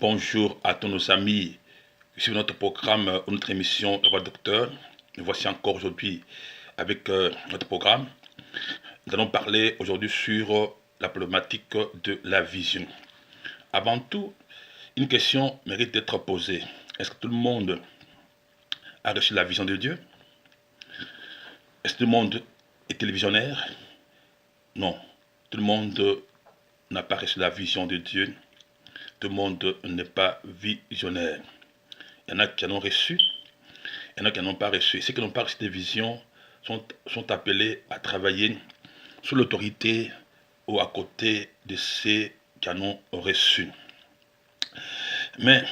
Bonjour à tous nos amis sur notre programme ou notre émission La Voix du Docteur. Nous voici encore aujourd'hui avec notre programme. Nous allons parler aujourd'hui sur la problématique de la vision. Avant tout, une question mérite d'être posée. Est-ce que tout le monde a reçu la vision de Dieu? Est-ce que tout le monde est télévisionnaire? Non, tout le monde n'a pas reçu la vision de Dieu. Tout le monde n'est pas visionnaire. Il y en a qui en ont reçu, il y en a qui n'en ont pas reçu. Ceux qui n'ont pas reçu des visions sont appelés à travailler sous l'autorité ou à côté de ceux qui en ont reçu. Mais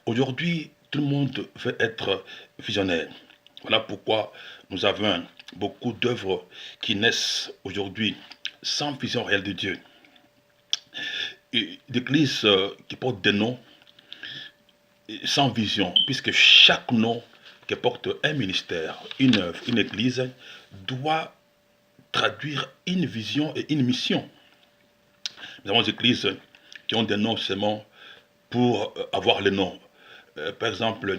aujourd'hui, tout le monde veut être visionnaire. Voilà pourquoi nous avons beaucoup d'œuvres qui naissent aujourd'hui sans vision réelle de Dieu. D'églises qui portent des noms sans vision, puisque chaque nom qui porte un ministère, une œuvre, une église, doit traduire une vision et une mission. Nous avons des églises qui ont des noms seulement pour avoir le nom. Par exemple,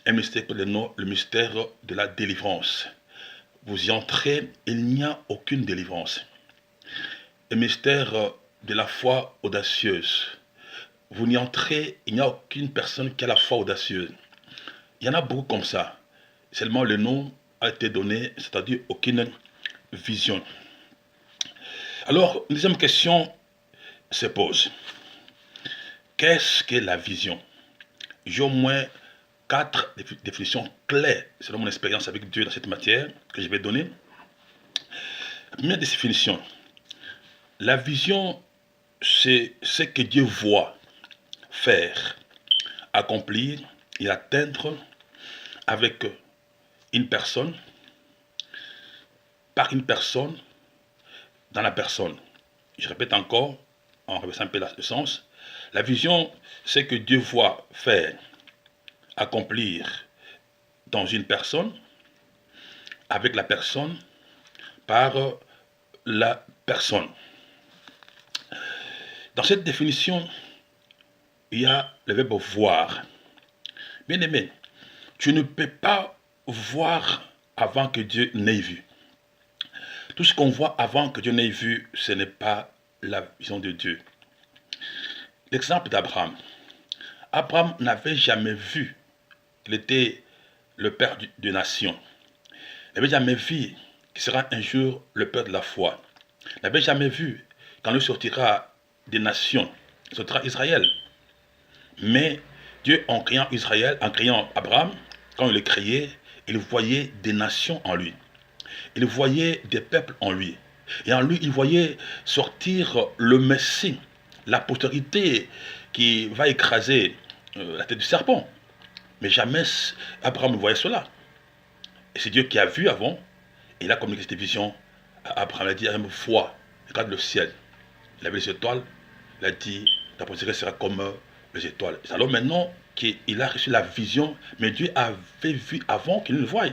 un ministère qui a le nom, le mystère de la délivrance. Vous y entrez, il n'y a aucune délivrance. Le mystère de la foi audacieuse. Vous n'y entrez, il n'y a aucune personne qui a la foi audacieuse. Il y en a beaucoup comme ça. Seulement le nom a été donné, c'est-à-dire aucune vision. Alors, une deuxième question se pose. Qu'est-ce que la vision? J'ai au moins 4 définitions claires, selon mon expérience avec Dieu dans cette matière, que je vais donner. La première définition. La vision, c'est ce que Dieu voit faire, accomplir et atteindre avec une personne, par une personne, dans la personne. Je répète encore, en reversant un peu le sens. La vision, c'est que Dieu voit faire, accomplir dans une personne, avec la personne, par la personne. Dans cette définition, il y a le verbe voir. Bien aimé, tu ne peux pas voir avant que Dieu n'ait vu. Tout ce qu'on voit avant que Dieu n'ait vu, ce n'est pas la vision de Dieu. L'exemple d'Abraham. Abraham n'avait jamais vu qu'il était le père de nation. Il n'avait jamais vu qu'il sera un jour le père de la foi. Il n'avait jamais vu quand il sortira des nations, il sortira Israël. Mais Dieu, en créant Israël, en créant Abraham, quand il le créait, il voyait des nations en lui. Il voyait des peuples en lui. Et en lui, il voyait sortir le Messie, la postérité qui va écraser la tête du serpent. Mais jamais Abraham ne voyait cela. Et c'est Dieu qui a vu avant, et il a communiqué cette vision à Abraham. Il a dit, vois, regarde le ciel. Il avait les étoiles, il a dit, ta postérité sera comme les étoiles. Alors maintenant qu'il a reçu la vision, mais Dieu avait vu avant qu'il ne le voie.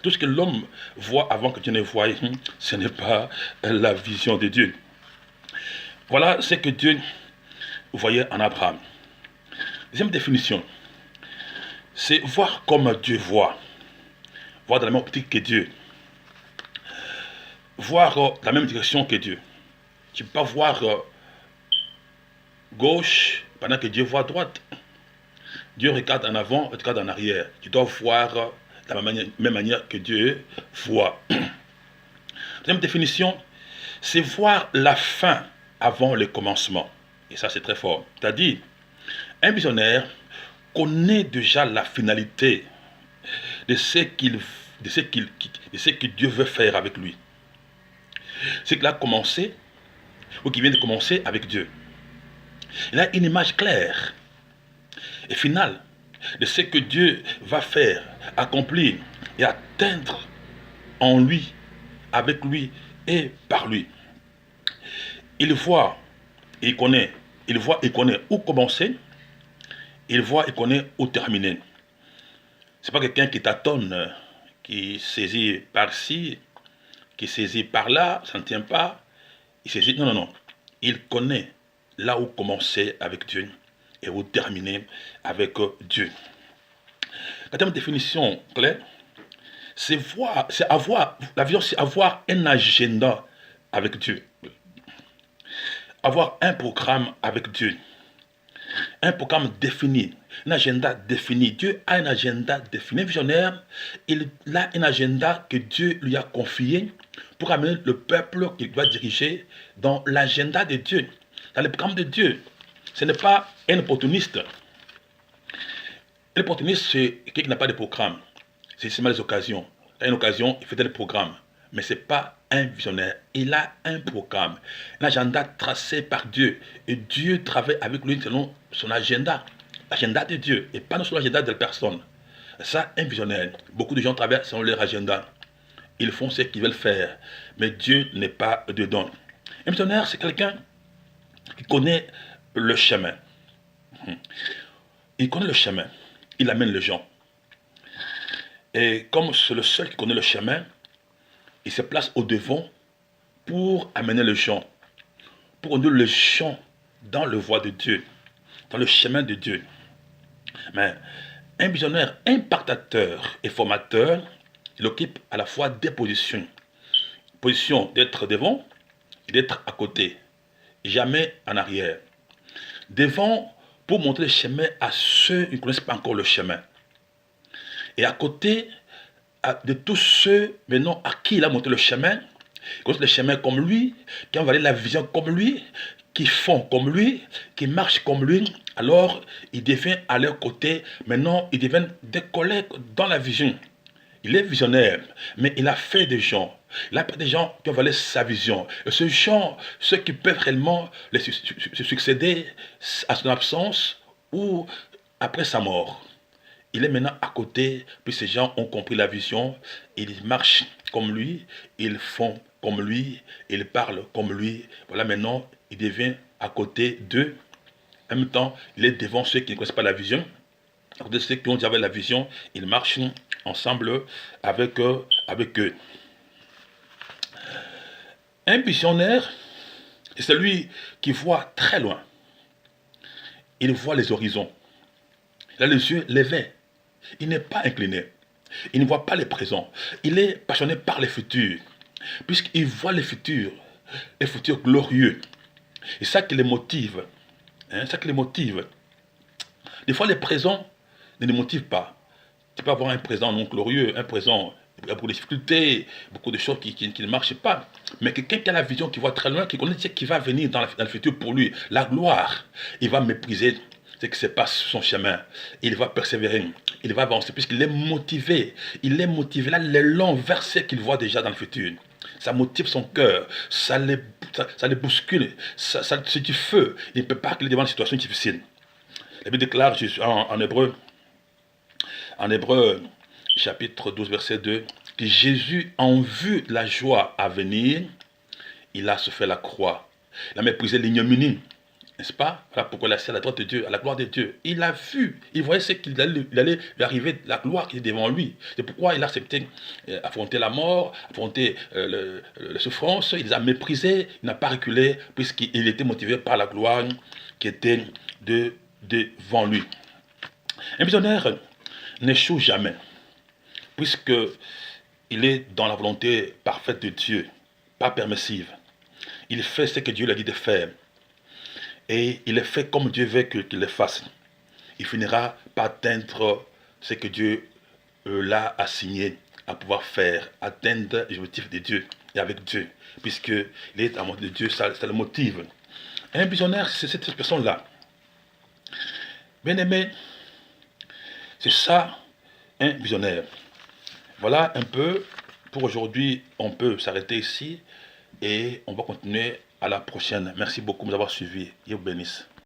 Tout ce que l'homme voit avant que Dieu ne voie, ce n'est pas la vision de Dieu. Voilà ce que Dieu voyait en Abraham. Deuxième définition, c'est voir comme Dieu voit. Voir dans la même optique que Dieu. Voir dans la même direction que Dieu. Tu ne peux pas voir gauche pendant que Dieu voit droite. Dieu regarde en avant, regarde en arrière. Tu dois voir de la même manière que Dieu voit. Deuxième définition, c'est voir la fin avant le commencement. Et ça, c'est très fort. C'est-à-dire, un visionnaire connaît déjà la finalité de ce que Dieu veut faire avec lui. Ce qu'il a commencé, ou qui vient de commencer avec Dieu. Il a une image claire et finale de ce que Dieu va faire, accomplir et atteindre en lui, avec lui et par lui. Il voit et il connaît. Il voit et connaît où commencer. Il voit et connaît où terminer. Ce n'est pas quelqu'un qui tâtonne, qui saisit par-ci, qui saisit par-là, ça ne tient pas. Il saisit, non. Il connaît là où commencer avec Dieu et vous terminez avec Dieu. Quatrième définition claire, la vision, c'est avoir un agenda avec Dieu. Avoir un programme avec Dieu. Un programme défini, un agenda défini. Dieu a un agenda défini. Un visionnaire, il a un agenda que Dieu lui a confié pour amener le peuple qu'il doit diriger dans l'agenda de Dieu, dans le programme de Dieu. Ce n'est pas un opportuniste. Un opportuniste, c'est quelqu'un qui n'a pas de programme. C'est seulement les occasions. Il a une occasion, il fait des programmes. Mais ce n'est pas un visionnaire. Il a un programme, un agenda tracé par Dieu. Et Dieu travaille avec lui selon son agenda. L'agenda de Dieu et pas selon l'agenda de la personne. Ça, un visionnaire. Beaucoup de gens travaillent selon leur agenda. Ils font ce qu'ils veulent faire. Mais Dieu n'est pas dedans. Un visionnaire, c'est quelqu'un qui connaît le chemin. Il connaît le chemin. Il amène les gens. Et comme c'est le seul qui connaît le chemin, il se place au devant pour amener les gens, pour conduire les gens dans le voie de Dieu, dans le chemin de Dieu. Mais un visionnaire impactateur et formateur, il occupe à la fois des positions. Position d'être devant et d'être à côté, jamais en arrière. Devant pour montrer le chemin à ceux qui ne connaissent pas encore le chemin. Et à côté de tous ceux maintenant à qui il a montré le chemin, qui connaissent le chemin comme lui, qui ont validé la vision comme lui, qui font comme lui, qui marchent comme lui, alors il devient à leur côté, maintenant ils deviennent des collègues dans la vision. Il est visionnaire, mais il a fait des gens. Il a fait des gens qui ont validé sa vision. Et ce gens, ceux qui peuvent réellement se succéder à son absence ou après sa mort. Il est maintenant à côté, puis ces gens ont compris la vision, ils marchent comme lui, ils font comme lui, ils parlent comme lui. Voilà, maintenant, il devient à côté d'eux. En même temps, il est devant ceux qui ne connaissent pas la vision. À côté de ceux qui ont déjà la vision, ils marchent ensemble avec eux. Un visionnaire, c'est celui qui voit très loin. Il voit les horizons. Il a les yeux levés. Il n'est pas incliné. Il ne voit pas les présents. Il est passionné par les futurs. Puisqu'il voit les futurs glorieux. Et ça qui les motive. Ça qui les motive. Des fois, les présents ne les motivent pas. Tu peux avoir un présent non glorieux, un présent, il y a beaucoup de difficultés, beaucoup de choses qui ne marchent pas. Mais quelqu'un qui a la vision, qui voit très loin, qui connaît ce qui va venir dans le futur pour lui, la gloire, il va mépriser ce qui se passe sur son chemin. Il va persévérer, il va avancer, puisqu'il est motivé. Il est motivé. Là, l'élan vers ce qu'il voit déjà dans le futur. Ça motive son cœur, ça les bouscule, c'est du feu. Il ne peut pas qu'il est devant une situation difficile. La Bible déclare en Hébreu, chapitre 12, verset 2, que Jésus, en vue de la joie à venir, il a souffert la croix. Il a méprisé l'ignominie. N'est-ce pas? Voilà pourquoi il a assis à la droite de Dieu, à la gloire de Dieu. Il a vu, il voyait ce qu'il allait lui arriver, la gloire qui est devant lui. C'est pourquoi il a accepté affronter la mort, affronter la souffrance. Il les a méprisés, il n'a pas reculé, puisqu'il était motivé par la gloire qui était devant lui. Un visionnaire n'échoue jamais, puisqu'il est dans la volonté parfaite de Dieu, pas permissive. Il fait ce que Dieu lui a dit de faire. Et il est fait comme Dieu veut qu'il le fasse. Il finira par atteindre ce que Dieu l'a assigné à pouvoir faire, atteindre les objectifs de Dieu et avec Dieu, puisqu'il est amoureux de Dieu, ça le motive. Un visionnaire, c'est cette personne-là. Bien aimé, c'est ça, un visionnaire. Voilà un peu, pour aujourd'hui, on peut s'arrêter ici et on va continuer à la prochaine. Merci beaucoup de nous avoir suivis. Dieu vous bénisse.